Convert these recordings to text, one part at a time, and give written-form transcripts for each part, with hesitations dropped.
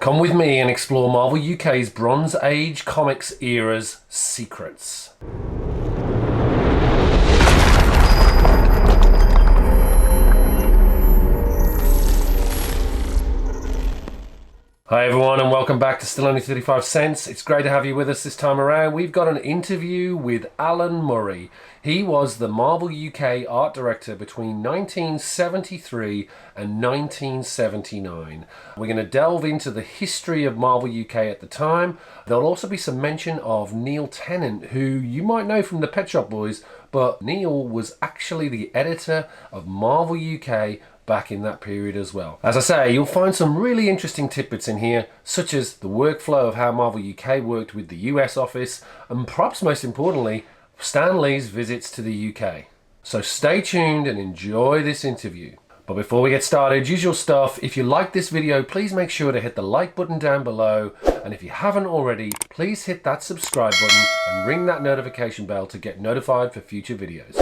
Come with me and explore Marvel UK's Bronze Age comics era's secrets. Hi everyone and welcome back to Still Only 35 Cents. It's great to have you with us this time around. We've got an interview with Alan Murray. He was the Marvel UK art director between 1973 and 1979. We're going to delve into the history of Marvel UK at the time. There'll also be some mention of Neil Tennant, who you might know from the Pet Shop Boys, but Neil was actually the editor of Marvel UK back in that period as well. As I say, you'll find some really interesting tidbits in here, such as the workflow of how Marvel UK worked with the US office, and perhaps most importantly, Stan Lee's visits to the UK. So stay tuned and enjoy this interview. But before we get started, usual stuff, if you like this video, please make sure to hit the like button down below, and if you haven't already, please hit that subscribe button and ring that notification bell to get notified for future videos.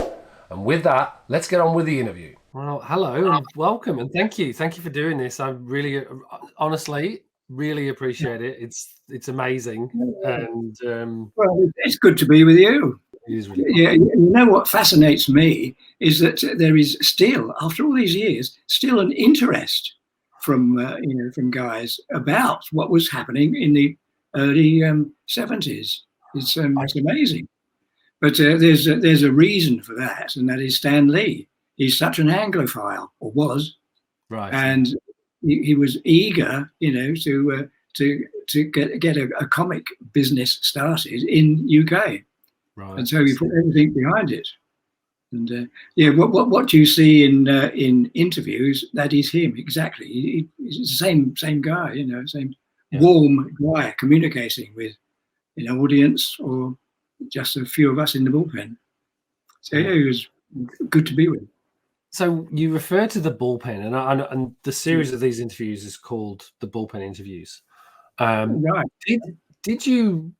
And with that, let's get on with the interview. Well, hello and welcome, and thank you for doing this. I really, honestly, really appreciate it. It's amazing, and well, it's good to be with you. It is really yeah, you know what fascinates me is that there is still, after all these years, still an interest from from guys about what was happening in the early 70s. It's amazing. But there's a reason for that, and that is Stan Lee. He's such an Anglophile, or was, right, and he was eager, to get a comic business started in UK, right. And so he put everything behind it. And what you see in interviews, that is him exactly. He's the same guy, same warm guy communicating with an audience or just a few of us in the bullpen. So it was good to be with. So you refer to the bullpen, and the series of these interviews is called the Bullpen Interviews. Right. Did you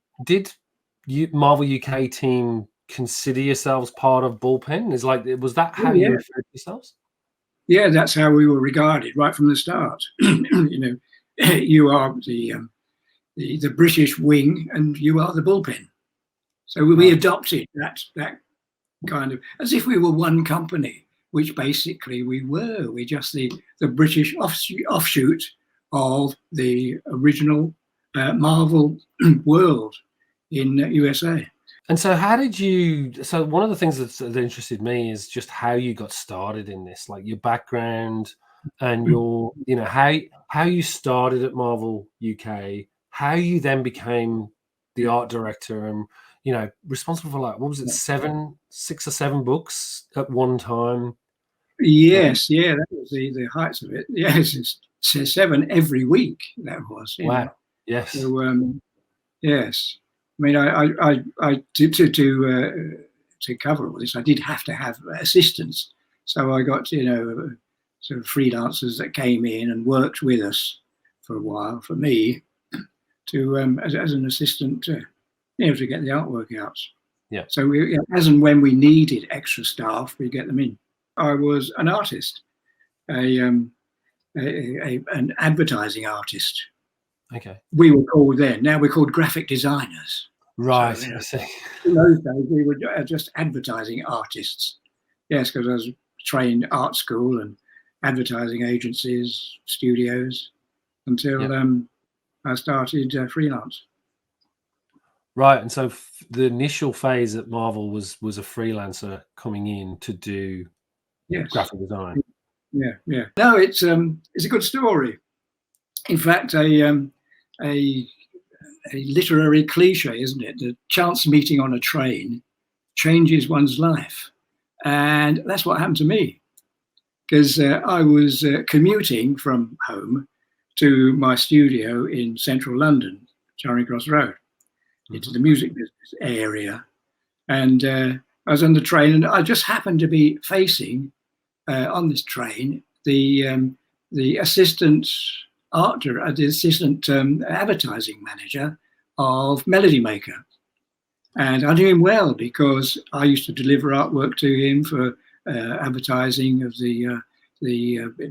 Marvel UK team consider yourselves part of Bullpen? Was that how you referred to yourselves? Yeah, that's how we were regarded right from the start. You are the British wing, and you are the bullpen. So we adopted that kind of, as if we were one company, which basically we were. We're just the British offshoot of the original Marvel world in USA. And so how did you, so one of the things that interested me is just how you got started in this, like your background and your, how you started at Marvel UK, how you then became the art director and, responsible for what was it, 6 or 7 books at one time? Yes, that was the heights of it. Yes, it's 7 every week. That was. Wow. Yes. So yes, I mean, I to cover all this, I did have to have assistants. So I got sort of freelancers that came in and worked with us for a while for me to as an assistant to get the artwork out. Yeah. So we, as and when we needed extra staff, we get them in. I was an artist, an advertising artist. Okay. We were called then. Now we're called graphic designers. Right. So, I see. In those days, we were just advertising artists. Yes, because I was trained art school and advertising agencies, studios, until I started freelance. Right, and so the initial phase at Marvel was a freelancer coming in to do graphic design. Yeah. No, it's a good story. In fact, a literary cliche, isn't it? The chance meeting on a train changes one's life, and that's what happened to me. Because I was commuting from home to my studio in central London, Charing Cross Road, into the music business area, and I was on the train, and I just happened to be facing on this train the assistant advertising manager of Melody Maker, and I knew him well because I used to deliver artwork to him for advertising of the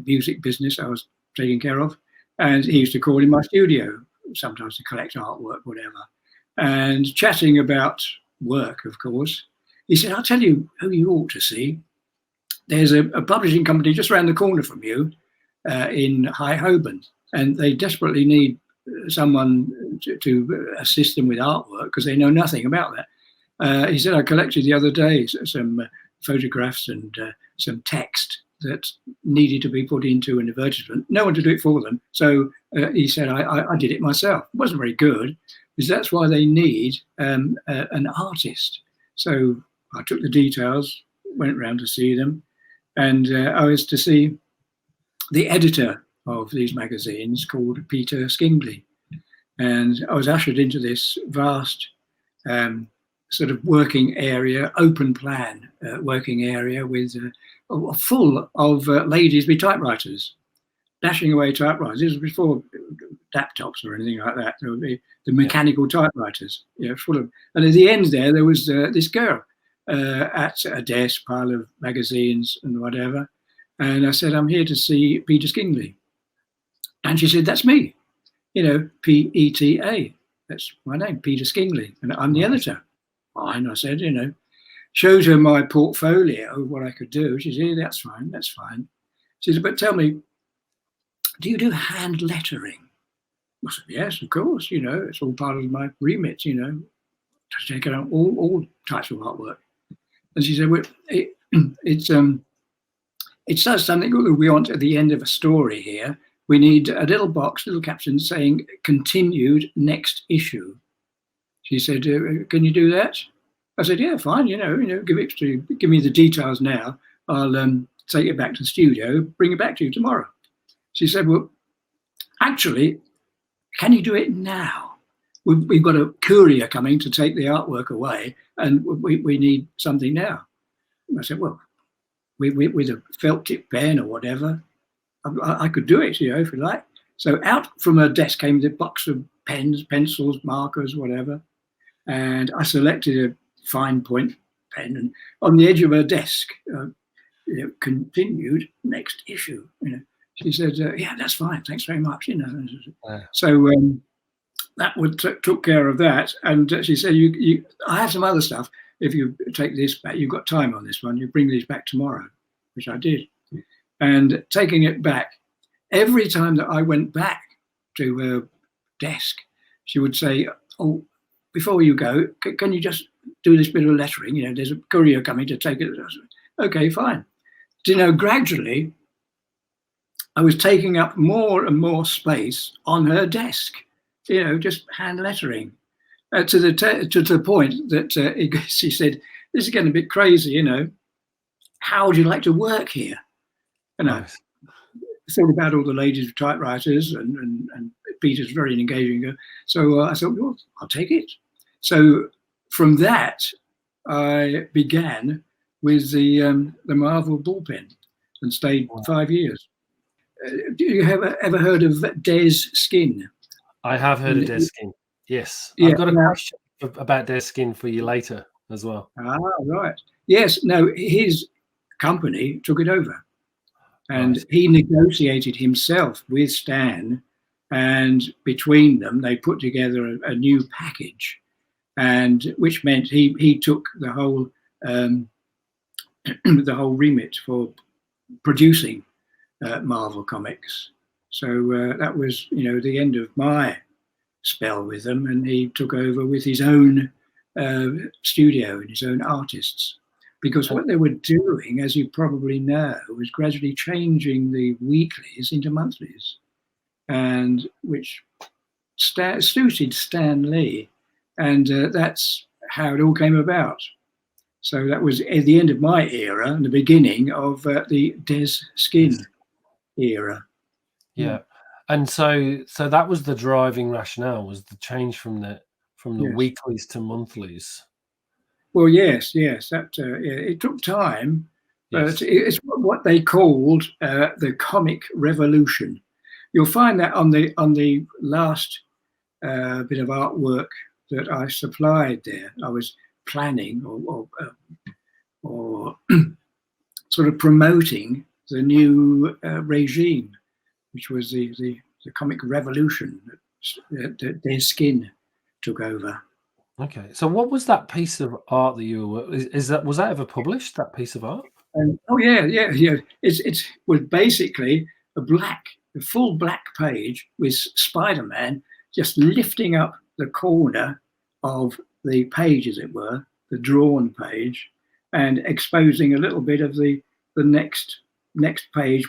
music business I was taking care of, And he used to call in my studio sometimes to collect artwork, whatever. And chatting about work, of course, he said, I'll tell you who you ought to see. There's a publishing company just around the corner from you in High Holborn, and they desperately need someone to assist them with artwork because they know nothing about that. He said, I collected the other day some photographs and some text that needed to be put into an advertisement. No one to do it for them. So he said, I did it myself. It wasn't very good, because that's why they need an artist. So I took the details, went round to see them, and I was to see the editor of these magazines called Peter Skinn. And I was ushered into this vast sort of working area, open plan working area with full of ladies with typewriters, dashing away typewriters. This was before laptops or anything like that. There would be the mechanical typewriters, full of. And at the end there was this girl at a desk, pile of magazines and whatever. And I said, I'm here to see Peter Skinn. And she said, that's me, P-E-T-A. That's my name, Peter Skinn. And I'm the editor. Fine, I said, showed her my portfolio of what I could do. She said, yeah, that's fine. She said, but tell me, do you do hand lettering? I said, yes, of course, it's all part of my remit, to take on all types of artwork. And she said, well, it says something that we want at the end of a story here. We need a little box, little caption saying continued next issue. She said, can you do that? I said, yeah, fine, give me the details now. I'll take it back to the studio, bring it back to you tomorrow. She said, well, actually, can you do it now? We've got a courier coming to take the artwork away, and we need something now. I said, well, with a felt tip pen or whatever, I could do it, if you like. So out from her desk came the box of pens, pencils, markers, whatever. And I selected a fine point pen, and on the edge of her desk, continued next issue. She said, yeah, that's fine. Thanks very much. So that took care of that. And she said, I have some other stuff. If you take this back, you've got time on this one. You bring these back tomorrow, which I did. And taking it back, every time that I went back to her desk, she would say, oh, before you go, can you just do this bit of lettering? There's a courier coming to take it. Okay, fine. Gradually, I was taking up more and more space on her desk, just hand lettering, to the point that she said, this is getting a bit crazy, how would you like to work here? And I thought about all the ladies with typewriters, and Peter's very engaging. So I thought, well, I'll take it. So from that, I began with the Marvel Bullpen and stayed 5 years. Do you have ever heard of Des Skinn? I have heard of Des Skinn, yes. Yeah, I've got a question about Des Skinn for you later as well. Ah, right. Yes, no, his company took it over. And he negotiated himself with Stan, and between them, they put together a new package, and which meant he took the whole the whole remit for producing Marvel Comics. So that was, the end of my spell with them, and he took over with his own studio and his own artists. Because what they were doing, as you probably know, was gradually changing the weeklies into monthlies, and which suited Stan Lee, and that's how it all came about. So that was at the end of my era and the beginning of the Des Skinn era. Yeah, and so that was the driving rationale, was the change from the weeklies to monthlies. Well, yes. That it took time, but it's what they called the comic revolution. You'll find that on the last bit of artwork that I supplied there. I was planning or sort of promoting the new regime, which was the the comic revolution that Skinn took over. Okay, so what was that piece of art that you were? Was that ever published? That piece of art? Oh yeah. It was basically a full black page with Spider-Man just lifting up the corner of the page, as it were, the drawn page, and exposing a little bit of the next page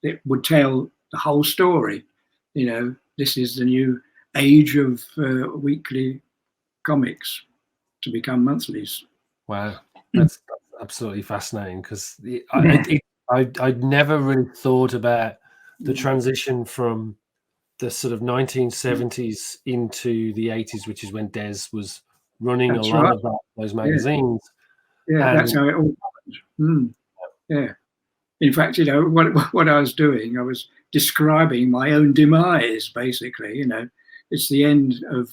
it would tell the whole story. This is the new age of weekly comics to become monthlies. Wow, that's absolutely fascinating, because I'd never really thought about the transition from the sort of 1970s into the 80s, which is when Des was running That's a lot right. of those magazines. Yeah, that's how it all happened. Yeah. In fact, what I was doing, I was describing my own demise, basically. It's the end of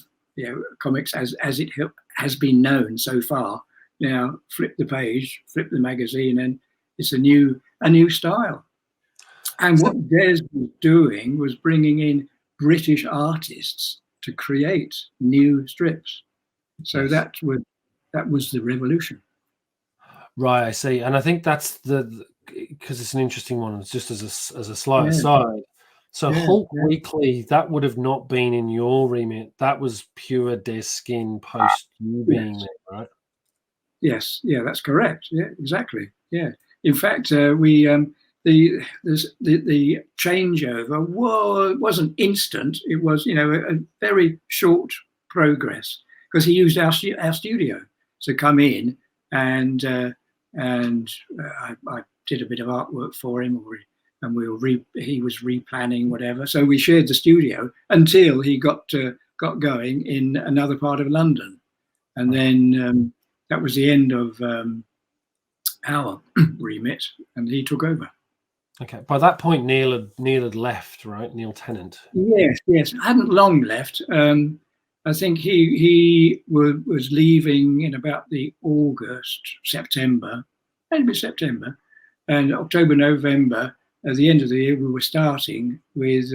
comics as it has been known so far. Now, flip the page, flip the magazine, and it's a new style. And what Des was doing was bringing in British artists to create new strips. So Yes. that was the revolution. Right, I see, and I think that's because it's an interesting one. It's just as a slight aside. So Hulk Weekly, that would have not been in your remit. That was pure Des Skinn post you being there, right? Yes, yeah, that's correct. Yeah, exactly. Yeah. In fact, the changeover wasn't instant. It was a very short progress, because he used our studio to come in, and I did a bit of artwork for him, and he was replanning whatever. So we shared the studio until he got going in another part of London, and then that was the end of our remit, and he took over. Okay. By that point, Neil had left, right? Neil Tennant. Yes. Hadn't long left. I think he was leaving in about the September, and October, November. At the end of the year, we were starting with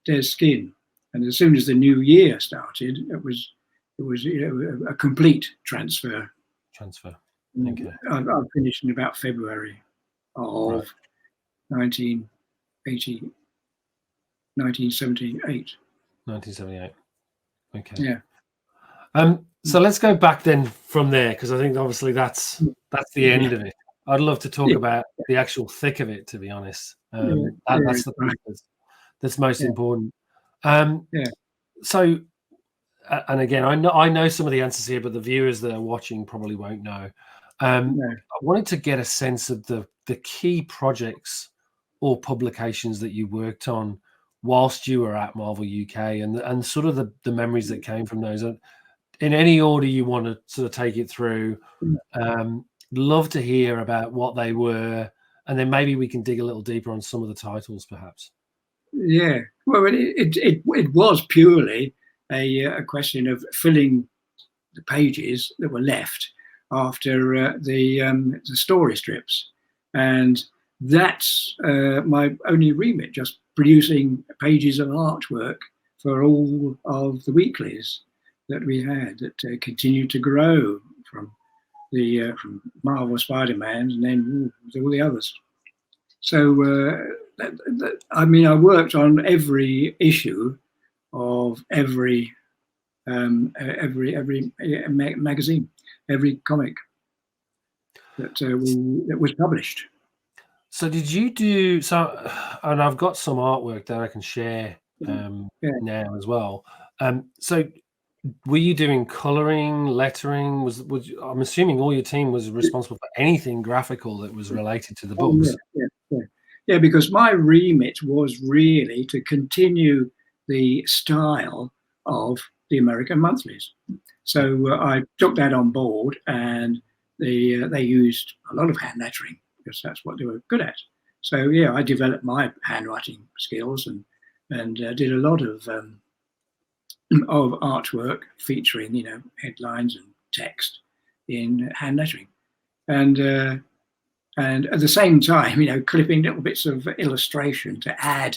Des Skinn, and as soon as the new year started, it was a complete transfer. Okay. I finished in about February of 1978. 1978. Okay. Yeah. So let's go back then from there, because I think obviously that's the end of it. I'd love to talk about the actual thick of it, to be honest. That's the piece that's most important. So, and again, I know some of the answers here, but the viewers that are watching probably won't know. I wanted to get a sense of the key projects or publications that you worked on whilst you were at Marvel UK, and sort of the memories that came from those. In any order you want to sort of take it through. Love to hear about what they were, and then maybe we can dig a little deeper on some of the titles, perhaps. Yeah, well, it was purely a question of filling the pages that were left after the story strips, and that's my only remit, just producing pages of artwork for all of the weeklies that we had that continued to grow from Marvel Spider-Man and then all the others. So I worked on every issue of every magazine, every comic that was published. So did you do so? And I've got some artwork that I can share now as well. So were you doing coloring, lettering? Was I'm assuming all your team was responsible for anything graphical that was related to the books? Yeah, because my remit was really to continue the style of the American monthlies. So I took that on board, and they used a lot of hand lettering because that's what they were good at. So yeah, I developed my handwriting skills and did a lot of artwork featuring headlines and text in hand lettering, and at the same time clipping little bits of illustration to add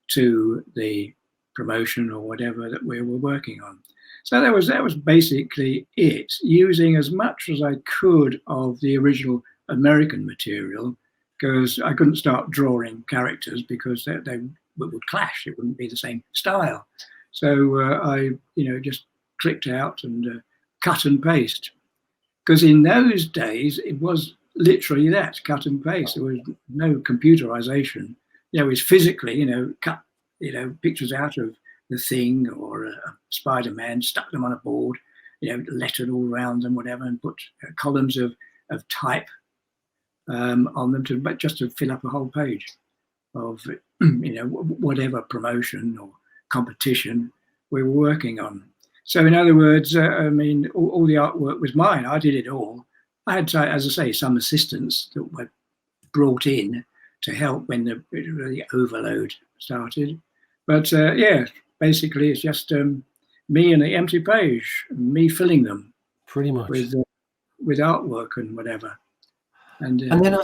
to the promotion or whatever that we were working on. So that was basically it, using as much as I could of the original American material, because I couldn't start drawing characters because they would clash. It wouldn't be the same style. So I, just clicked out and cut and paste. Because in those days, it was literally that, cut and paste. There was no computerization. It was physically, cut, pictures out of the Thing or Spider-Man, stuck them on a board, lettered all around them, whatever, and put columns of type on them just to fill up a whole page of, whatever promotion or competition we were working on. So in other words, all the artwork was mine. I did it all. I had, as I say, some assistants that were brought in to help when the overload started. But basically it's just me and the empty page, me filling them pretty much with artwork and whatever. And then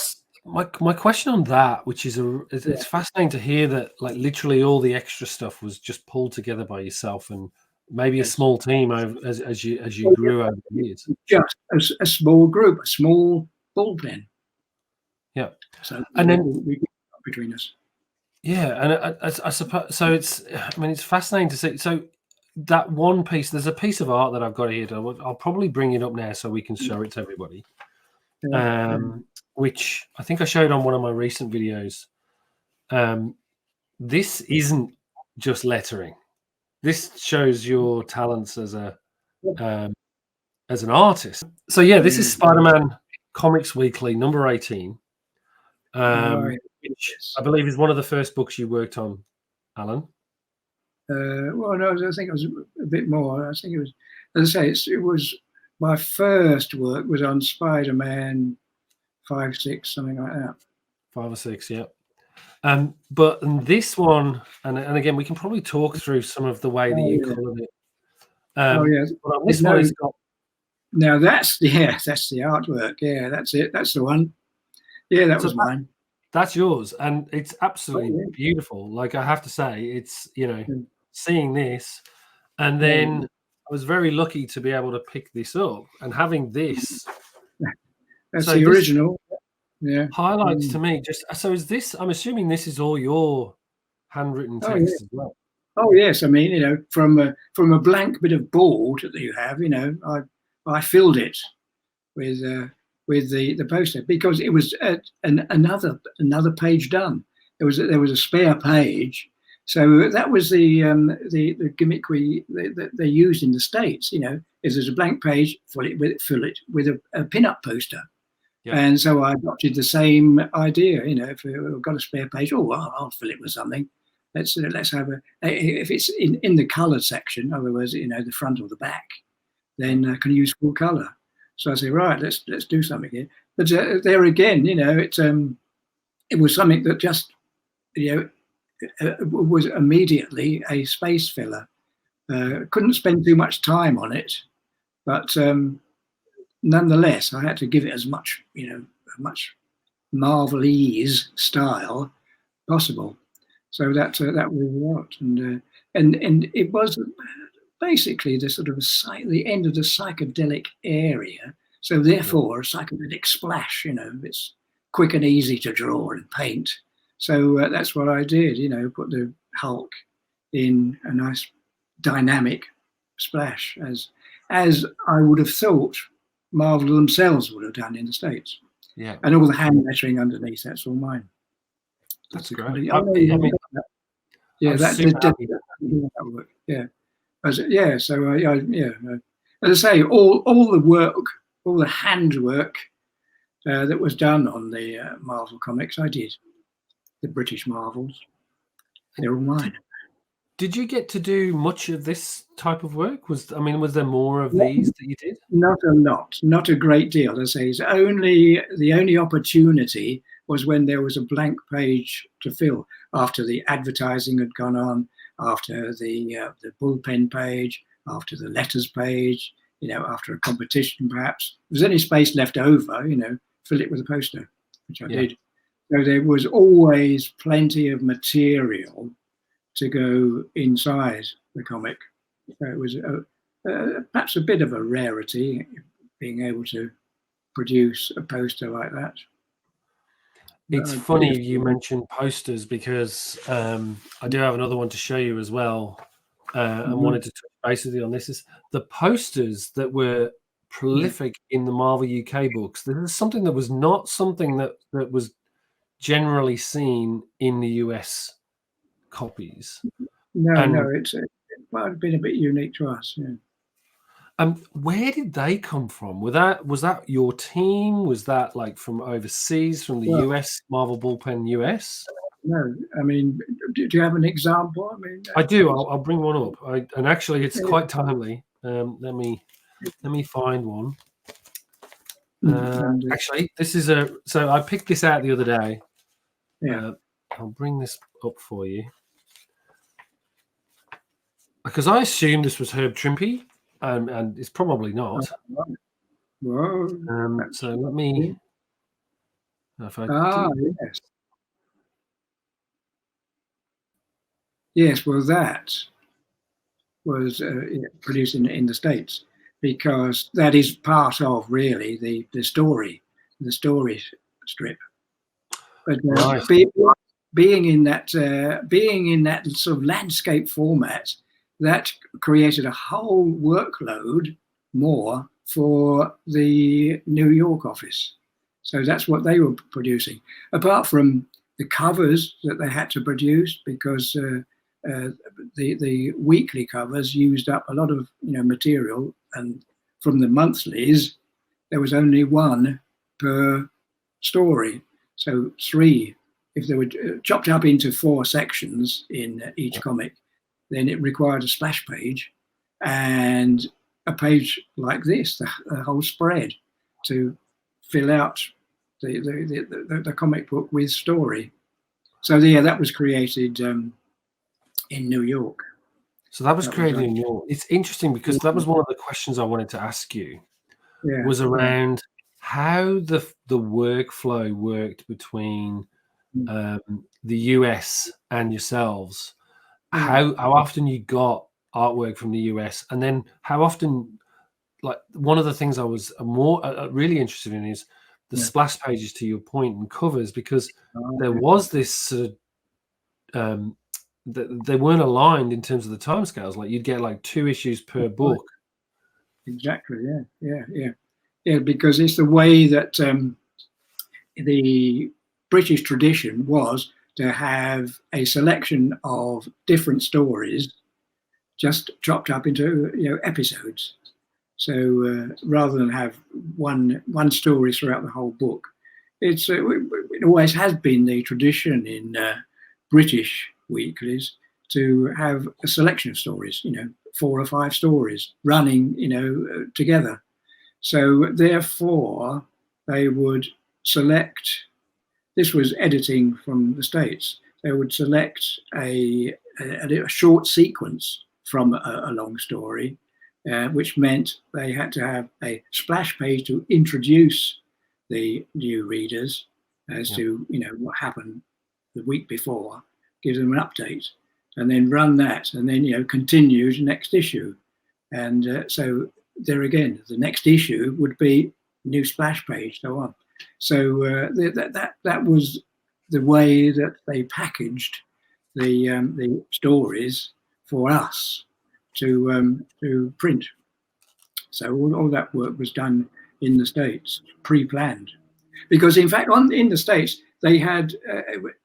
my question on that, which is it's fascinating to hear that like literally all the extra stuff was just pulled together by yourself and maybe a small team as you grew over the years. Just a small group, a small bullpen. Yeah. So and then we between us. Yeah, and I suppose so. It's fascinating to see. So that one piece, there's a piece of art that I've got here. I'll probably bring it up now so we can show it to everybody. Which I think I showed on one of my recent videos. This isn't just lettering. This shows your talents as an artist. So yeah, this is Spider-Man Comics Weekly number 18. Which I believe is one of the first books you worked on, Alan. Well, no, I think it was a bit more. I think it was, as I say, it was my first work was on Spider-Man 5, 6, something like that. 5 or 6, yeah. But this one, and again, we can probably talk through some of the way that you colored it. Yes. But this one has got. Now that's the artwork. Yeah, that's it. That's the one. Yeah, that was mine. That's yours, and it's absolutely beautiful. Like I have to say, it's seeing this, and then I was very lucky to be able to pick this up and having this. That's the original. Yeah. Highlights to me. So is this? I'm assuming this is all your handwritten text as well. Oh yes, from a blank bit of board that you have, I filled it with the poster because it was another page done. There was a spare page, so that was the gimmick they used in the States. Is there's a blank page, fill it with a pin-up poster. Yeah. And so I adopted the same idea. If we've got a spare page, I'll fill it with something. Let's have if it's in the color section, in other words, the front or the back, then I can use full color. So I say, right, let's do something here. But there again, it was something that just, was immediately a space filler. Couldn't spend too much time on it, but nonetheless, I had to give it as much, much Marvelese style possible. So that was what, and it was basically the sort of the end of the psychedelic area. So therefore, a psychedelic splash. It's quick and easy to draw and paint. So that's what I did. Put the Hulk in a nice dynamic splash, as I would have thought Marvel themselves would have done in the States. Yeah, and all the hand lettering underneath. That's all mine. That's great. That work. Yeah. Yeah. So as I say, all the work, all the handwork that was done on the Marvel comics, I did. The British Marvels, they're all mine. Did you get to do much of this type of work? Was there more of these that you did? Not a lot, not a great deal. As I say, the only opportunity was when there was a blank page to fill after the advertising had gone on, after the bullpen page, after the letters page, after a competition perhaps. If there's any space left over, fill it with a poster, which I did. So there was always plenty of material to go inside the comic. So it was perhaps a bit of a rarity, being able to produce a poster like that. It's funny you mentioned posters, because I do have another one to show you as well, and wanted to touch base with you on this. Is the posters that were prolific in the Marvel UK books. This is something that was not something that was generally seen in the US copies. No, it's been a bit unique to us. Yeah. Where did they come from? Was that your team? Was that like from overseas, from the US, Marvel Bullpen US? No, I mean, do you have an example? I mean, I do. I'll bring one up. And actually, it's quite timely. Let me find one. Actually, this is so I picked this out the other day. Yeah. I'll bring this up for you, because I assumed this was Herb Trimpe, and it's probably not. Whoa. So let me. If I yes. Yes, well, that was produced in the States, because that is part of really the story strip. But right. being in that sort of landscape format, that created a whole workload more for the New York office. So that's what they were producing. Apart from the covers that they had to produce, because the weekly covers used up a lot of material, and from the monthlies there was only one per story. So 3, if they were chopped up into 4 sections in each comic, then it required a splash page and a page like this, the whole spread, to fill out the comic book with story. So yeah, that was created in New York. So that was created in New York. It's interesting, because that was one of the questions I wanted to ask you. Was around how the workflow worked between the US and yourselves. How often you got artwork from the US, and then how often, like, one of the things I was more really interested in is the splash pages, to your point, and covers, because there was this sort of they weren't aligned in terms of the timescales. Like, you'd get like 2 issues per book. Exactly. Yeah. Because it's the way that the British tradition was to have a selection of different stories just chopped up into episodes. So rather than have one story throughout the whole book, it always has been the tradition in British weeklies to have a selection of stories, 4 or 5 stories running, together. So therefore, they would select. This was editing from the States. They would select a short sequence from a long story, which meant they had to have a splash page to introduce the new readers as to what happened the week before, give them an update, and then run that, and then continue the next issue. And so there again, the next issue would be new splash page, so on. So that was the way that they packaged the stories for us to print. So all that work was done in the States, pre-planned, because in fact in the States they had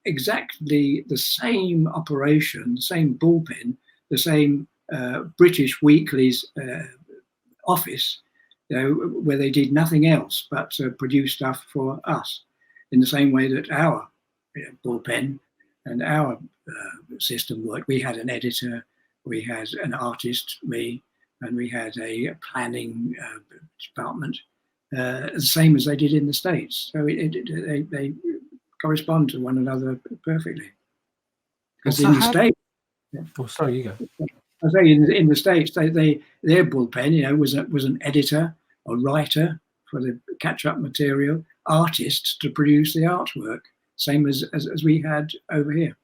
exactly the same operation, the same Bullpen, the same British weeklies office, where they did nothing else but produce stuff for us, in the same way that our Bullpen and our system worked. We had an editor, we had an artist, me, and we had a planning department, the same as they did in the States. So they correspond to one another perfectly. Because in the States, oh, sorry, you go. I say in the States, their Bullpen, was an editor, a writer for the catch-up material, artists to produce the artwork, same as we had over here.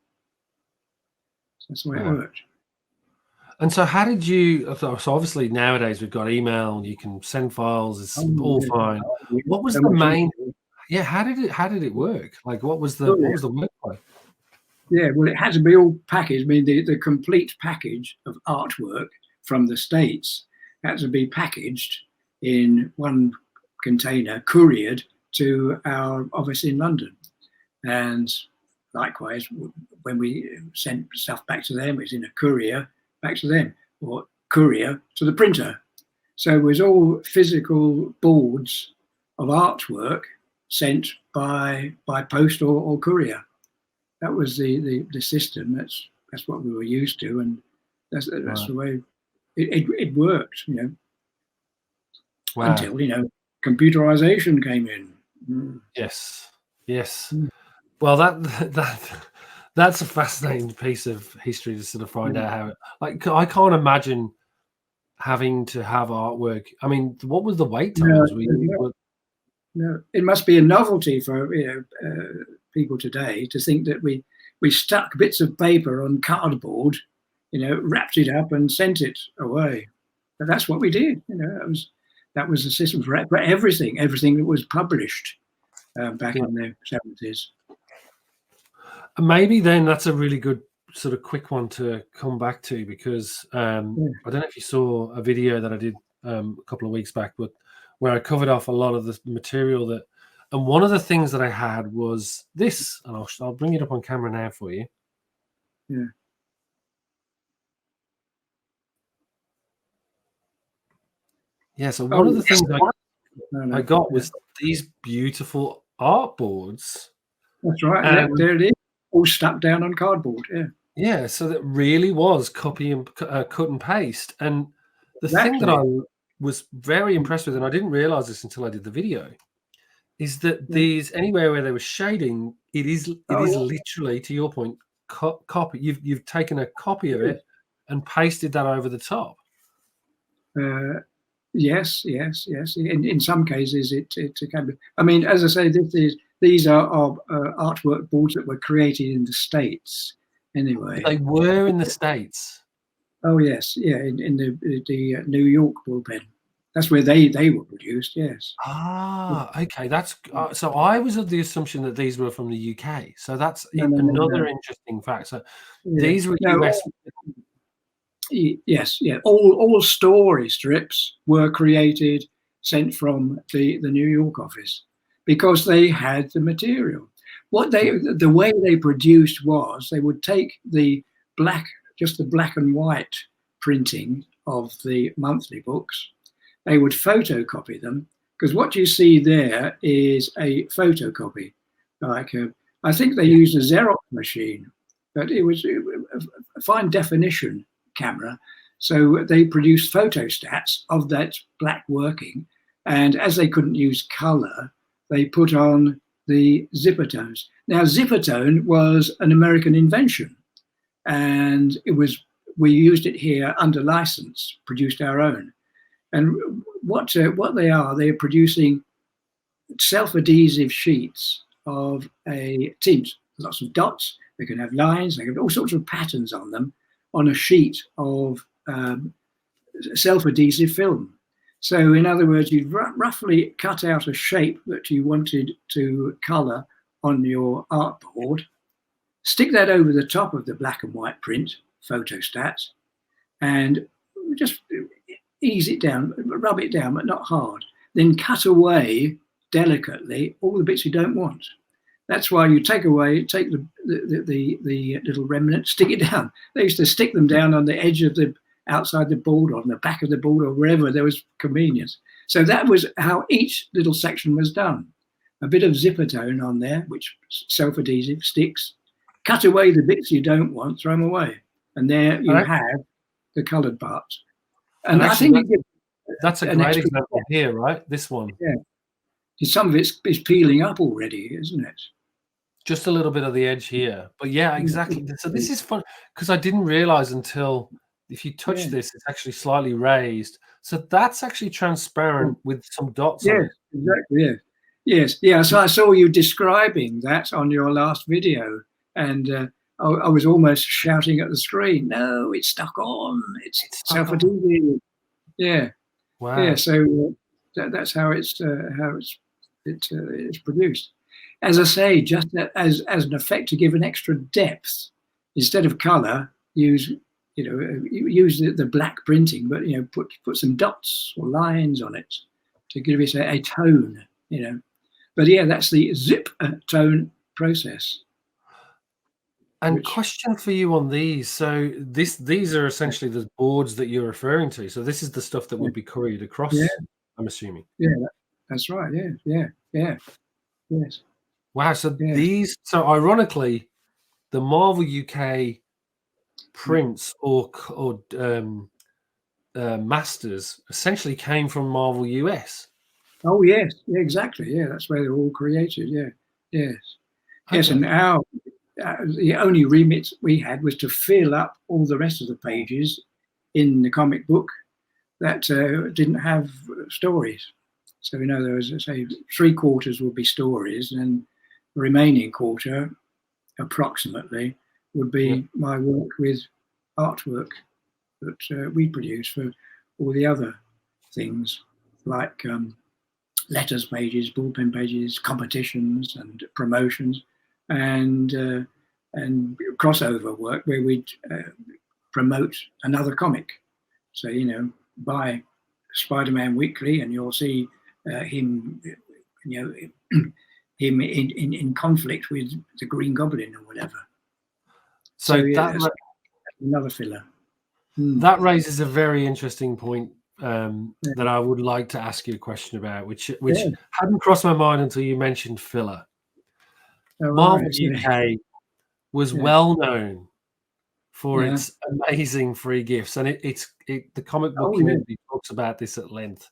That's the way it worked. And so how did you, so obviously nowadays we've got email, you can send files, it's all fine. What was the main, how did it work? Like what was the workflow? Yeah, well, it had to be all packaged. I mean, the complete package of artwork from the States had to be packaged in one container, couriered to our office in London. And likewise, when we sent stuff back to them, it was in a courier back to them, or courier to the printer. So it was all physical boards of artwork sent by post or courier. That was the system. That's what we were used to, and that's the way it worked. Until computerization came in. Yes. Well, that's a fascinating piece of history to sort of find out how. I can't imagine having to have artwork. I mean, what was the wait times? No, it must be a novelty for people today to think that we stuck bits of paper on cardboard, wrapped it up and sent it away. But that's what we did. That was the system for everything that was published back in the 70s. And maybe then that's a really good sort of quick one to come back to, because I don't know if you saw a video that I did a couple of weeks back, but where I covered off a lot of the material and one of the things that I had was this, and I'll bring it up on camera now for you. Yeah. Yeah, so one of the things I got was these beautiful artboards. That's right. There it is, all stuck down on cardboard. Yeah, so that really was copy and cut and paste. And the thing that I was very impressed with, and I didn't realize this until I did the video, is that these, anywhere where they were shading, it is literally, to your point, copy. You've taken a copy of it and pasted that over the top. Yes. In some cases, it can be. I mean, as I say, these are artwork boards that were created in the States. Anyway, they were in the States. Oh yes, in the New York Bullpen. That's where they were produced. Yes. Okay. That's so. I was of the assumption that these were from the UK. So that's another interesting fact. So these were US. Yes, All story strips were created, sent from the New York office, because they had the material. The way they produced was they would take just the black and white printing of the monthly books. They would photocopy them, because what you see there is a photocopy. I think they used a Xerox machine, but it was a fine definition camera. So they produced photostats of that black working, and as they couldn't use color, they put on the Zipatones. Now, Zipatone was an American invention, and we used it here under license, produced our own. And what they're producing self-adhesive sheets of a tint, lots of dots. They can have lines, they can have all sorts of patterns on them, on a sheet of self-adhesive film. So in other words, you'd roughly cut out a shape that you wanted to colour on your artboard, stick that over the top of the black and white print, photostats, and just ease it down, rub it down, but not hard. Then cut away delicately all the bits you don't want. That's why you take the little remnant, stick it down. They used to stick them down on the edge of outside the board, or on the back of the board, or wherever there was convenience. So that was how each little section was done. A bit of Zipatone on there, which self-adhesive sticks. Cut away the bits you don't want, throw them away, and there you have the coloured parts. And I think that's a great example here, right? This one. Yeah. Some of it's peeling up already, isn't it? Just a little bit of the edge here. But yeah, exactly. So this is fun, because I didn't realize until, if you touch this, it's actually slightly raised. So that's actually transparent with some dots on it. Exactly. Yes. So I saw you describing that on your last video, and I was almost shouting at the screen, "No, it's stuck on. It's self-adhesive." Yeah, Wow. yeah. So that's how it's produced. As I say, just as an effect to give an extra depth, instead of colour, use the black printing, but put some dots or lines on it to give it a tone. But yeah, that's the Zipatone process. And question for you on these. So these are essentially the boards that you're referring to. So this is the stuff that would be couriered across, I'm assuming. Yeah, that's right. Yeah. Yes. Wow. So Yes. so ironically, the Marvel UK prints or masters essentially came from Marvel US. Oh yes, yeah, exactly. Yeah, that's where they're all created. Yeah, yes, yes. Okay. And the only remit we had was to fill up all the rest of the pages in the comic book that didn't have stories. So there was, say, 3/4 would be stories, and the remaining quarter, approximately, would be my work with artwork that we produce for all the other things, like letters pages, bullpen pages, competitions and promotions, and crossover work where we'd promote another comic. So buy Spider-Man Weekly, and you'll see him, him in conflict with the Green Goblin or whatever. So yeah, that's another filler. That raises a very interesting point that I would like to ask you a question about, which hadn't crossed my mind until you mentioned filler. Marvel UK was well known for its amazing free gifts, and the comic book community talks about this at length.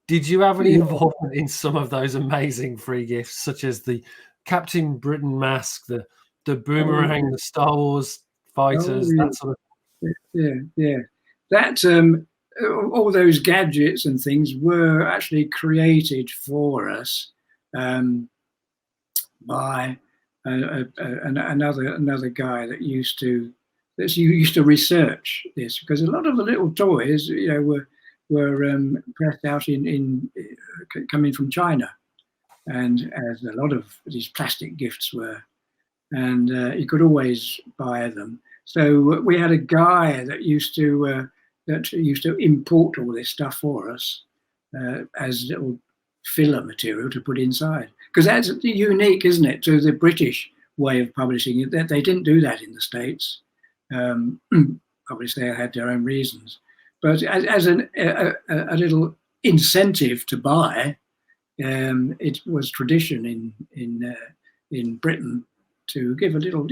Did you have any involvement in some of those amazing free gifts, such as the Captain Britain mask, the boomerang, the Star Wars fighters, that sort of? Yeah. That all those gadgets and things were actually created for us by another guy that used to research this, because a lot of the little toys were pressed out in coming from China, and as a lot of these plastic gifts were, and you could always buy them. So we had a guy that used to import all this stuff for us as little filler material to put inside, because that's unique, isn't it, to the British way of publishing it? That they didn't do that in the States. Obviously, they had their own reasons, but as a little incentive to buy, it was tradition in Britain to give a little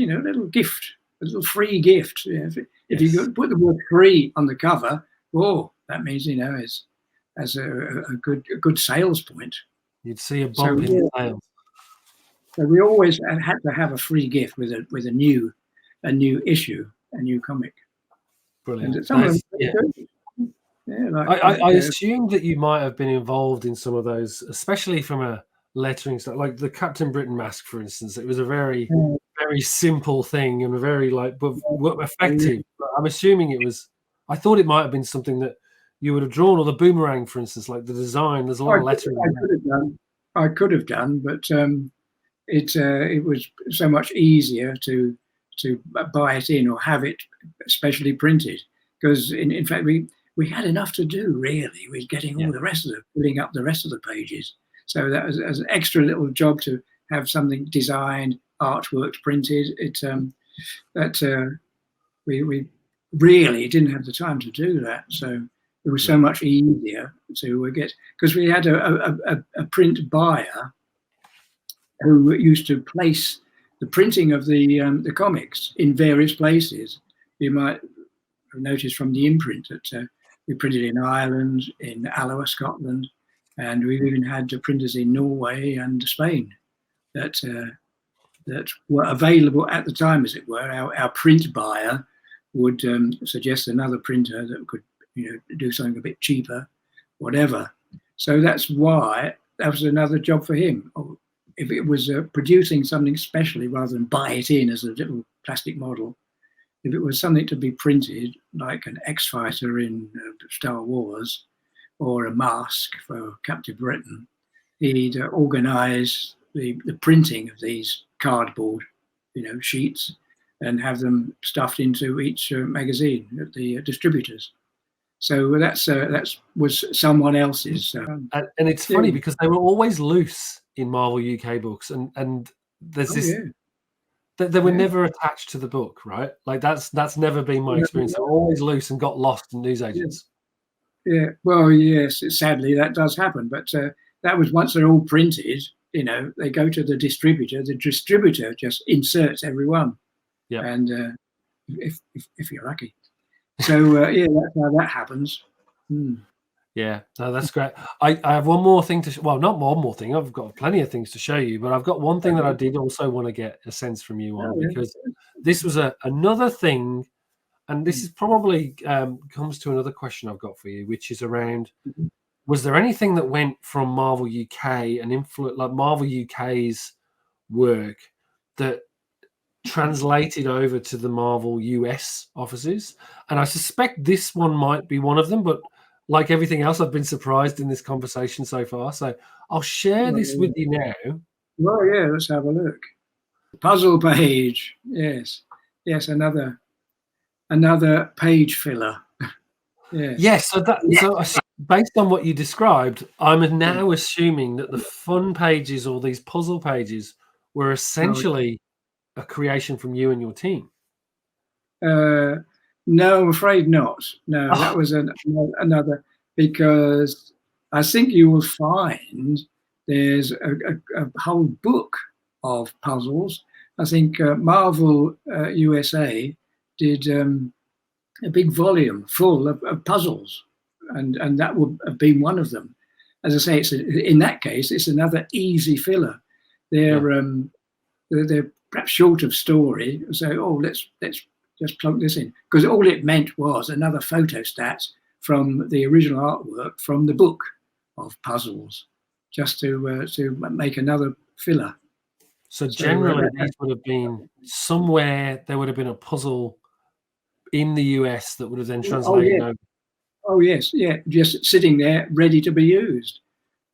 gift, a little free gift. If you put the word "free" on the cover, that means as a good sales point. You'd see a bump in sales. So we always had to have a free gift with a new issue, a new comic. Brilliant. And some of them, I assume that you might have been involved in some of those, especially from a lettering stuff, like the Captain Britain mask, for instance. It was a very simple thing and a very effective. I'm assuming it was. I thought it might have been something that you would have drawn, or the boomerang, for instance, like the design. There's a lot of lettering. I could have done, but it was so much easier to buy it in or have it specially printed, because in fact we had enough to do, really, with getting all the rest of filling up the rest of the pages. So that was as an extra little job to have something designed, artwork printed. We really didn't have the time to do that, so it was so much easier to get, because we had a print buyer who used to place the printing of the comics in various places. You might have noticed from the imprint that we printed in Ireland, in Alloa, Scotland, and we've even had printers in Norway and Spain that were available at the time, as it were. Our print buyer would suggest another printer that could do something a bit cheaper, whatever. So that's why that was another job for him. If it was producing something specially rather than buy it in as a little plastic model. If it was something to be printed, like an X-Fighter in Star Wars, or a mask for Captain Britain, he'd organise the printing of these cardboard, sheets, and have them stuffed into each magazine at the distributors. So that was someone else's. And it's funny because they were always loose in Marvel UK books, and there's this. They were never attached to the book, right? Like that's never been my experience. They were always loose and got lost in newsagents. Yeah. Well, yes. Sadly, that does happen. But that was once they're all printed. They go to the distributor. The distributor just inserts every one. Yeah. And if you're lucky. So that's how that happens. Yeah, no, that's great. I have one more thing to well, not one more thing. I've got plenty of things to show you, but I've got one thing that I did also want to get a sense from you on, because this was another thing, and this is probably comes to another question I've got for you, which is around: was there anything that went from Marvel UK and influence, like Marvel UK's work, that translated over to the Marvel US offices? And I suspect this one might be one of them, but like everything else, I've been surprised in this conversation so far. So I'll share this with you now. Well, yeah, let's have a look. Puzzle page. Yes. Another page filler. Yes. So based on what you described, I'm now assuming that the fun pages or these puzzle pages were essentially a creation from you and your team. No, I'm afraid not. No, that was another, because I think you will find there's a whole book of puzzles. I think Marvel USA did a big volume full of puzzles, and that would have been one of them. As I say, in that case, it's another easy filler. They're perhaps short of story, so let's just plunk this in, because all it meant was another photostat from the original artwork from the book of puzzles, just to make another filler. So generally, these would have been somewhere. There would have been a puzzle in the US that would have then translated over. Oh yes, yeah, just sitting there ready to be used,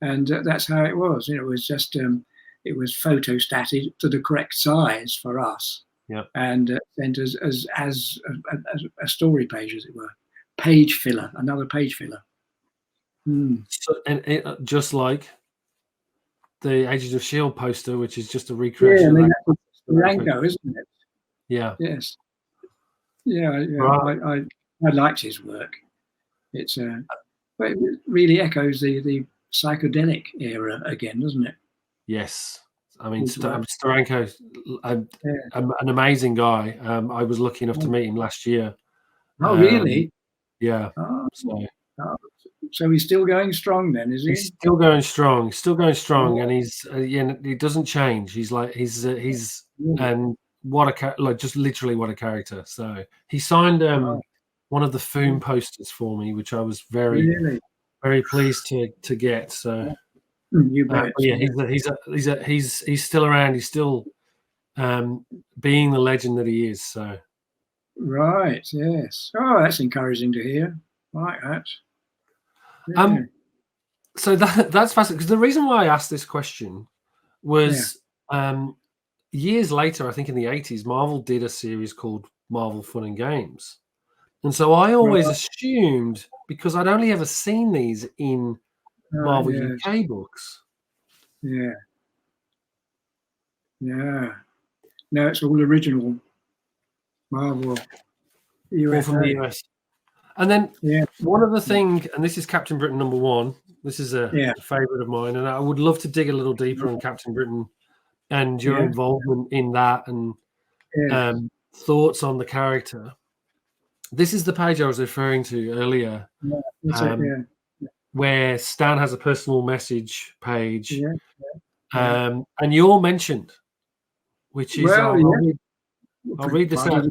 and that's how it was. It was just it was photostated to the correct size for us. Yeah, and sent as a story page, as it were, page filler, another page filler. So, and just like the Agents of S.H.I.E.L.D. poster, which is just a recreation. Yeah, that's Steranko, isn't it? Yeah. Yes. Yeah. Right. I liked his work. It's but it really echoes the psychedelic era again, doesn't it? Yes. I mean, Steranko, an amazing guy. I was lucky enough to meet him last year. Oh, really? Yeah. So he's still going strong then, is he? He's still going strong. And he doesn't change. He's and just literally what a character. So he signed one of the Foom posters for me, which I was very pleased to get. So. You bet. He's still around. He's still being the legend that he is. So, right, yes. Oh, that's encouraging to hear. I like that. Yeah. So that's fascinating, because the reason why I asked this question was years later. I think in the 80s, Marvel did a series called Marvel Fun and Games, and so I always assumed, because I'd only ever seen these in Marvel UK books. Yeah. No, it's all original Marvel All from the US. And then one other thing, and this is Captain Britain #1. This is a favorite of mine, and I would love to dig a little deeper on Captain Britain and your involvement in that, and thoughts on the character. This is the page I was referring to earlier. Where Stan has a personal message page, and you're mentioned, which is I'll read this out.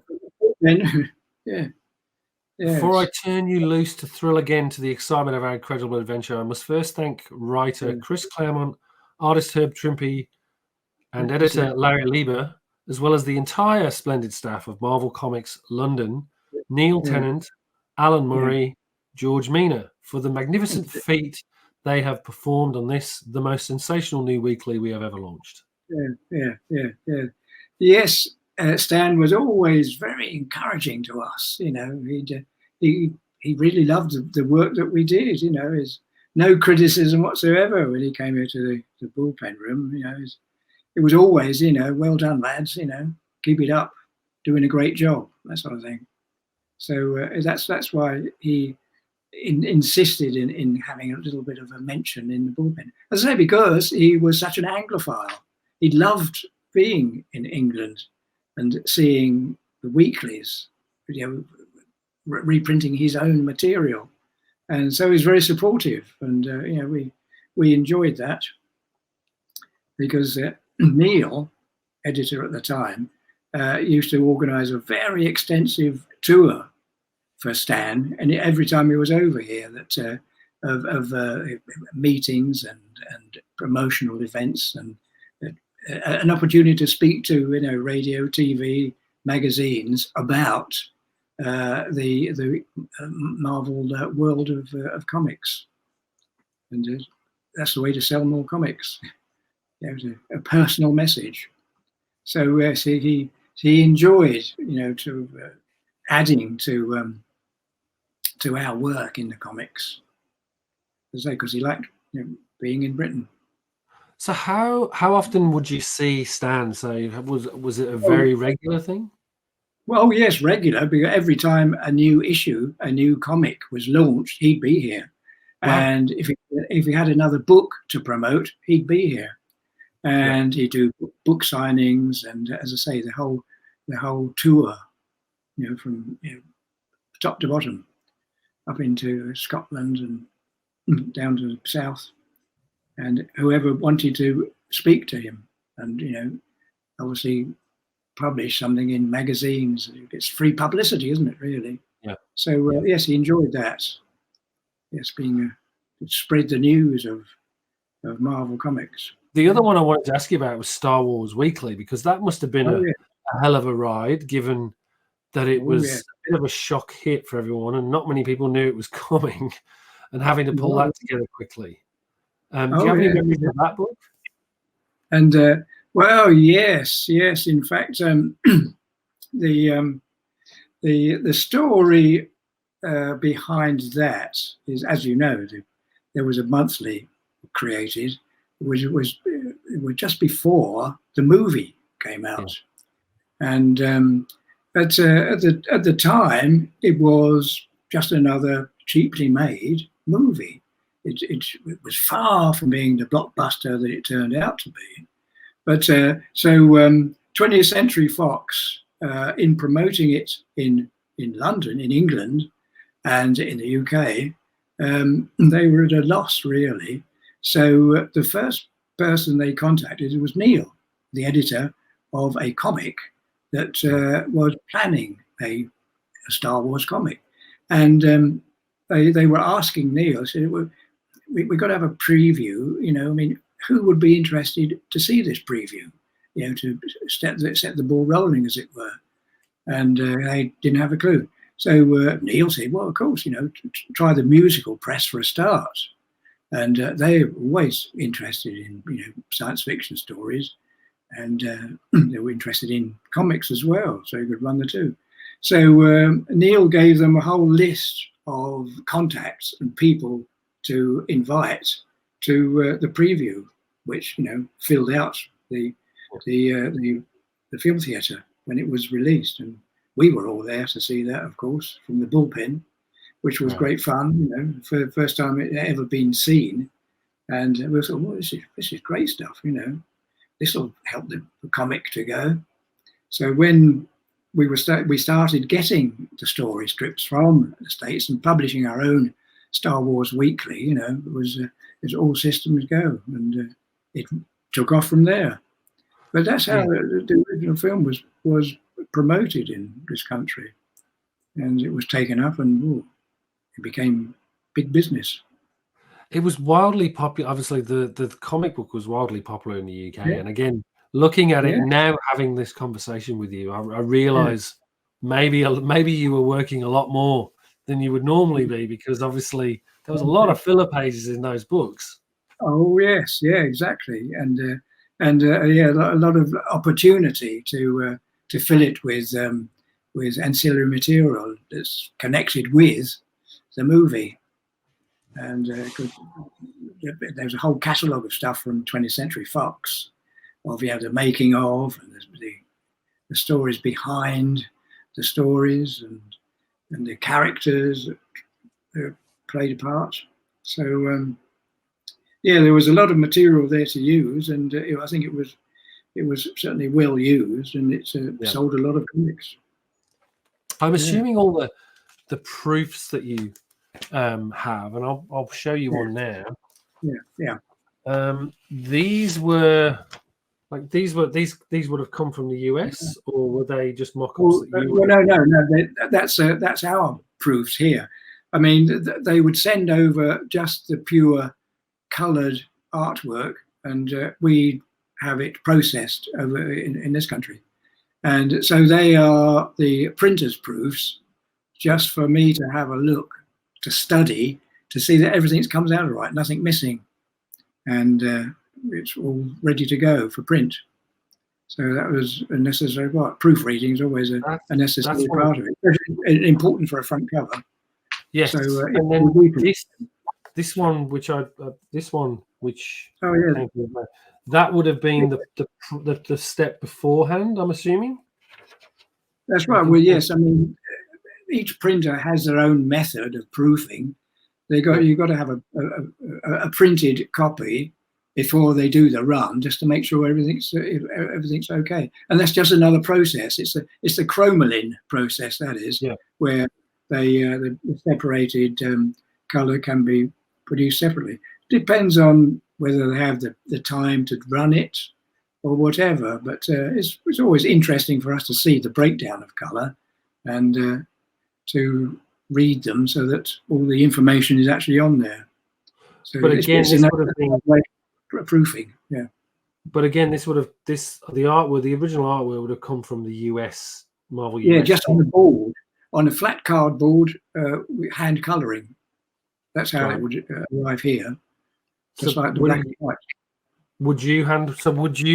Before I turn you loose to thrill again to the excitement of our incredible adventure, I must first thank writer Chris Claremont, artist Herb Trimpe, and editor Larry Lieber as well as the entire splendid staff of Marvel Comics London, Neil Yeah, Tennant, Alan yeah, Murray, George Mina, for the magnificent feat they have performed on this, the most sensational new weekly we have ever launched. yeah. Yes, Stan was always very encouraging to us. He really loved the work that we did. His no criticism whatsoever when he came here to the bullpen room. It was always, well done, lads. Keep it up, doing a great job, that sort of thing. So that's why he insisted in having a little bit of a mention in the bullpen. As I say, because he was such an Anglophile. He loved being in England and seeing the weeklies, reprinting his own material. And so he's very supportive. And, we enjoyed that because Neil, editor at the time, used to organize a very extensive tour for Stan, and every time he was over here, that of meetings and promotional events, and an opportunity to speak to radio, TV, magazines about the Marvel world of comics, and that's the way to sell more comics. It was a personal message. So yes, he enjoyed adding to our work in the comics, because he liked being in Britain. So how often would you see Stan? So was it a very regular thing? Well, yes, regular, because every time a new issue, a new comic was launched, he'd be here. Wow. And if he had another book to promote, he'd be here. And he'd do book signings, and as I say, the whole tour, from top to bottom, up into Scotland and down to the south, and whoever wanted to speak to him, and obviously publish something in magazines. It's free publicity, isn't it? Really. Yeah. So yes, he enjoyed that. Yes, being spread the news of Marvel Comics. The other one I wanted to ask you about was Star Wars Weekly, because that must have been a hell of a ride, given that it was a bit of a shock hit for everyone, and not many people knew it was coming, and having to pull that together quickly. Do you have any memories of that book? And well, yes. In fact, the story behind that is, as you know, there was a monthly created, which was just before the movie came out, and at the time it was just another cheaply made movie. It was far from being the blockbuster that it turned out to be. But so 20th Century Fox, in promoting it in London, in England, and in the UK, they were at a loss, really. So the first person they contacted was Neil, the editor of a comic that was planning a Star Wars comic. And they were asking Neil, said, we've got to have a preview, who would be interested to see this preview, to set the ball rolling, as it were. And they didn't have a clue. So Neil said, well, of course, try the musical press for a start. And they're always interested in, science fiction stories. And they were interested in comics as well, so you could run the two. So Neil gave them a whole list of contacts and people to invite to the preview, which filled out the film theatre when it was released, and we were all there to see that, of course, from the bullpen, which was great fun. For the first time it had ever been seen, and we thought, well, this is great stuff. This will help the comic to go. So when we started getting the story strips from the States and publishing our own Star Wars Weekly, it was all systems go, and it took off from there. But that's how the original film was promoted in this country, and it was taken up, and it became big business. It was wildly popular. Obviously, the comic book was wildly popular in the UK, and again, looking at it now, having this conversation with you, I realise maybe you were working a lot more than you would normally be, because obviously there was a lot of filler pages in those books. Oh yes, yeah, exactly, and yeah, a lot of opportunity to fill it with ancillary material that's connected with the movie, and there's a whole catalogue of stuff from 20th Century Fox, of the making of, and the stories behind the stories, and the characters that played a part. So yeah, there was a lot of material there to use, and I think it was certainly well used, and it sold a lot of comics. I'm assuming all the proofs that you have, and I'll show you one now. Yeah. These would have come from the US, or were they just mock-ups? No. That's our proofs here. I mean, they would send over just the pure coloured artwork, and we have it processed over in this country, and so they are the printer's proofs, just for me to have a look, to study, to see that everything comes out all right, nothing missing, and it's all ready to go for print. So that was a necessary part. Proofreading is always a necessary part of it, especially important for a front cover. Yes, so, and then this one, which that would have been the step beforehand, I'm assuming. That's right. Well, yes. I mean, each printer has their own method of proofing. You've got to have a printed copy before they do the run, just to make sure everything's okay. And that's just another process. It's the chromalin process, that is, where the separated color can be produced separately. Depends on whether they have the time to run it or whatever, but it's always interesting for us to see the breakdown of color and to read them, so that all the information is actually on there. So, but again, this would have been proofing. But again, the artwork, the original artwork, would have come from the US Marvel. Yeah, US just on the board, on a flat cardboard, hand colouring. That's how it would arrive here. Just like the black and white. Would you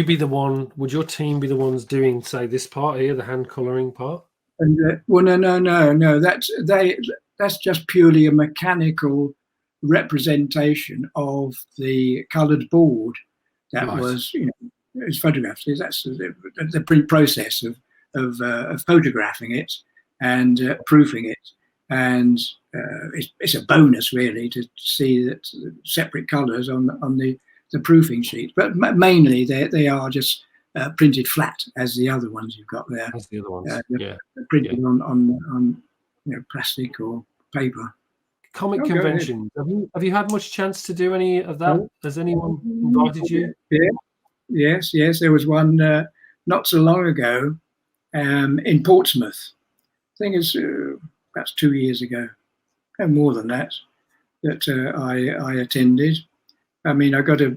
be the one? Would your team be the ones doing, say, this part here, the hand colouring part? And well, no. That's just purely a mechanical representation of the coloured board that was, it's photographed. That's the print process of photographing it and proofing it, and it's a bonus really to see that separate colours on the proofing sheet. But mainly they are just printed flat, as the other ones you've got there. As the other ones, printed on plastic or paper. Comic conventions. Have you had much chance to do any of that? Has anyone invited you? Yes. There was one not so long ago in Portsmouth. I think it's about 2 years ago, and more than that I attended. I mean, I got a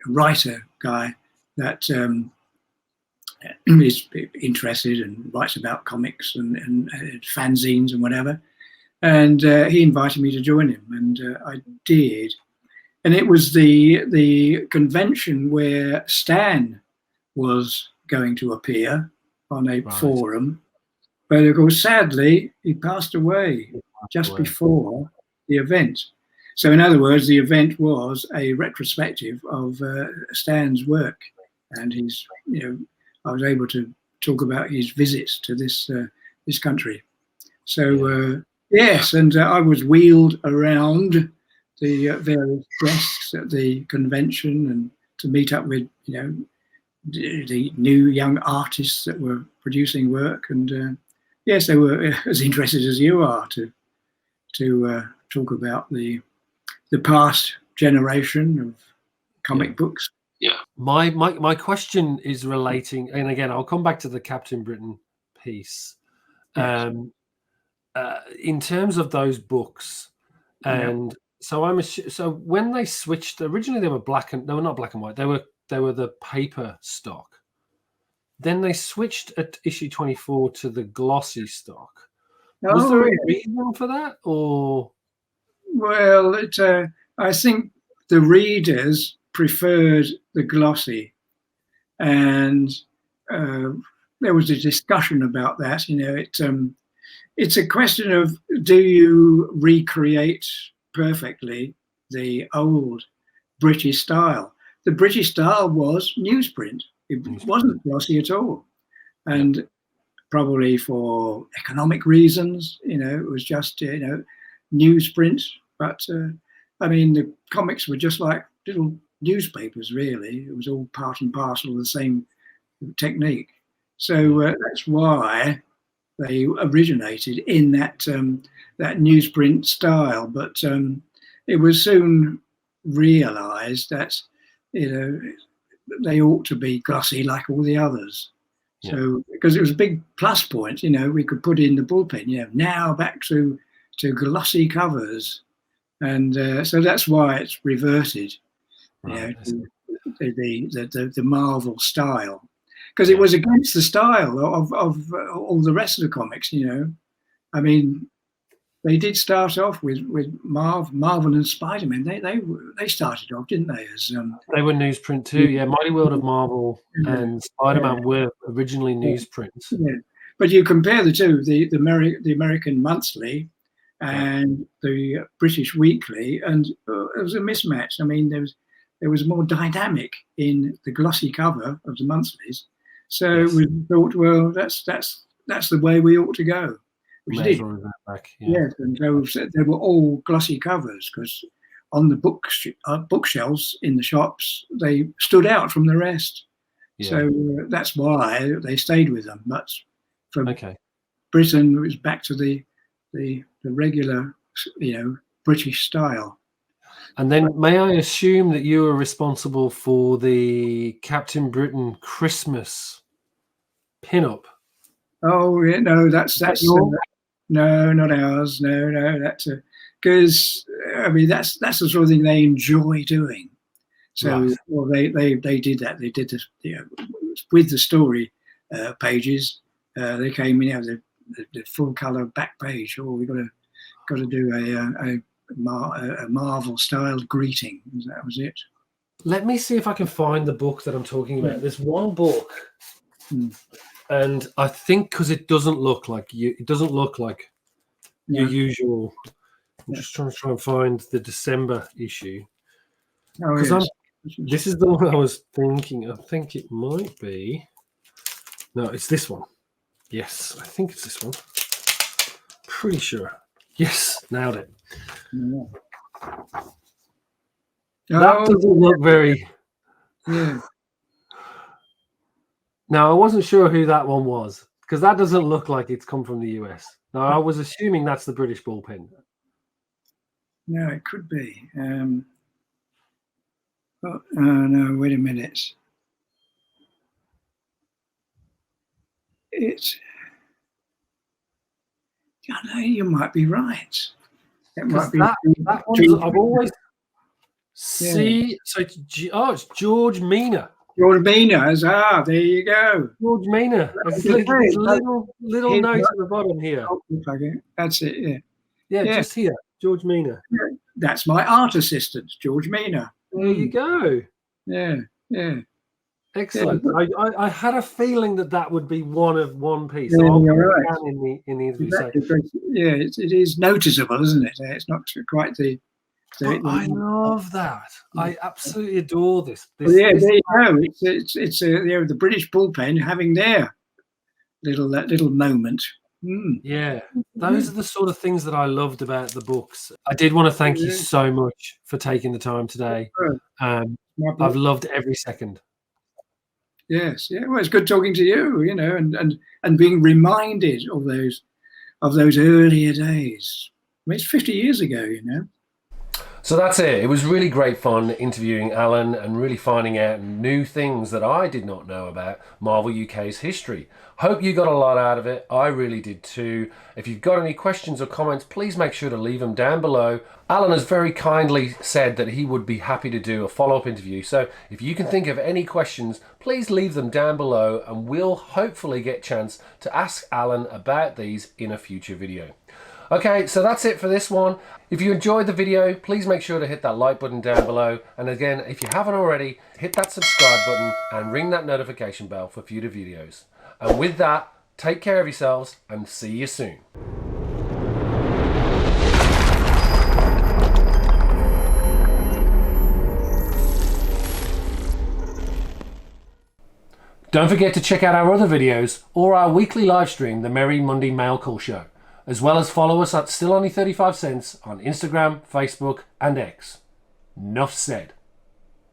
writer guy that is interested and writes about comics and fanzines and whatever. And he invited me to join him, and I did. And it was the convention where Stan was going to appear on a forum, but of course, sadly, he passed away just before the event. So, in other words, the event was a retrospective of Stan's work, and I was able to talk about his visits to this country. So. Yes, and I was wheeled around the various desks at the convention, and to meet up with the new young artists that were producing work, and yes, they were as interested as you are to talk about the past generation of comic books. Yeah, my question is relating, and again, I'll come back to the Captain Britain piece. Yes. In terms of those books, and so when they switched, originally they were not black and white. They were they were the paper stock. Then they switched at issue 24 to the glossy stock. Was there a reason for that, or? Well, I think the readers preferred the glossy, and there was a discussion about that. It's a question of, do you recreate perfectly the old British style? The British style was newsprint. It wasn't glossy at all. And probably for economic reasons, it was just, newsprint. But, the comics were just like little newspapers, really. It was all part and parcel of the same technique. So that's why they originated in that newsprint style. But it was soon realised that, they ought to be glossy like all the others. Yeah. So, because it was a big plus point, we could put in the Bullpen, now back to glossy covers. And so that's why it's reverted, to the Marvel style. Because it was against the style of all the rest of the comics, They did start off with Marvel and Spider-Man. They started off, didn't they? As they were newsprint too. Yeah, Mighty World of Marvel and Spider-Man were originally newsprint. Yeah, but you compare the two, the American monthly and the British weekly, and it was a mismatch. There was more dynamic in the glossy cover of the monthlies. So we thought, well, that's the way we ought to go. Which did. Yes, and they were all glossy covers, because on the bookshelves in the shops, they stood out from the rest. Yeah. So that's why they stayed with them. But for Britain, it was back to the regular, British style. And then, may I assume that you were responsible for the Captain Britain Christmas pinup? Oh yeah, no, that's no, not ours. No, that's because that's the sort of thing they enjoy doing. So they did that. They did this with the story pages. They came in, the full color back page. Oh, we got to do a Marvel styled greeting. That was it. Let me see if I can find the book that I'm talking about. There's one book. And I think because it doesn't look like your usual. I'm just trying to find the December issue. Because this is the one I was thinking. I think it might be. No, it's this one. Yes, I think it's this one. Pretty sure. Yes, nailed it. That doesn't look very. Yeah. Now, I wasn't sure who that one was, because that doesn't look like it's come from the US. Now, I was assuming that's the British Bullpen. No, it could be. No, wait a minute. You might be right. It might be that one. I've always see. So it's George Mina. George Mina, there you go. George Mina. Little note at the bottom here. That's it, yeah. Just here, George Mina. That's my art assistant, George Mina. There you go. Yeah. Excellent. Yeah. I had a feeling that would be one piece. Yeah, so you're right. In the interview exactly. Yeah, it is noticeable, isn't it? It's not quite the. I love that. I absolutely adore this. There you go. It's the British Bullpen having their little moment. Yeah, those are the sort of things that I loved about the books. I did want to thank you so much for taking the time today. I've loved every second. Yes, yeah. Well, it's good talking to you, and being reminded of those earlier days. It's 50 years ago, So that's it. It was really great fun interviewing Alan and really finding out new things that I did not know about Marvel UK's history. Hope you got a lot out of it. I really did too. If you've got any questions or comments, please make sure to leave them down below. Alan has very kindly said that he would be happy to do a follow-up interview. So if you can think of any questions, please leave them down below and we'll hopefully get a chance to ask Alan about these in a future video. Okay, so that's it for this one. If you enjoyed the video, please make sure to hit that like button down below. And again, if you haven't already, hit that subscribe button and ring that notification bell for future videos. And with that, take care of yourselves and see you soon. Don't forget to check out our other videos or our weekly live stream, the Merry Monday Mail Call Show, as well as follow us at Still Only 35 Cents on Instagram, Facebook and X. Nuff said.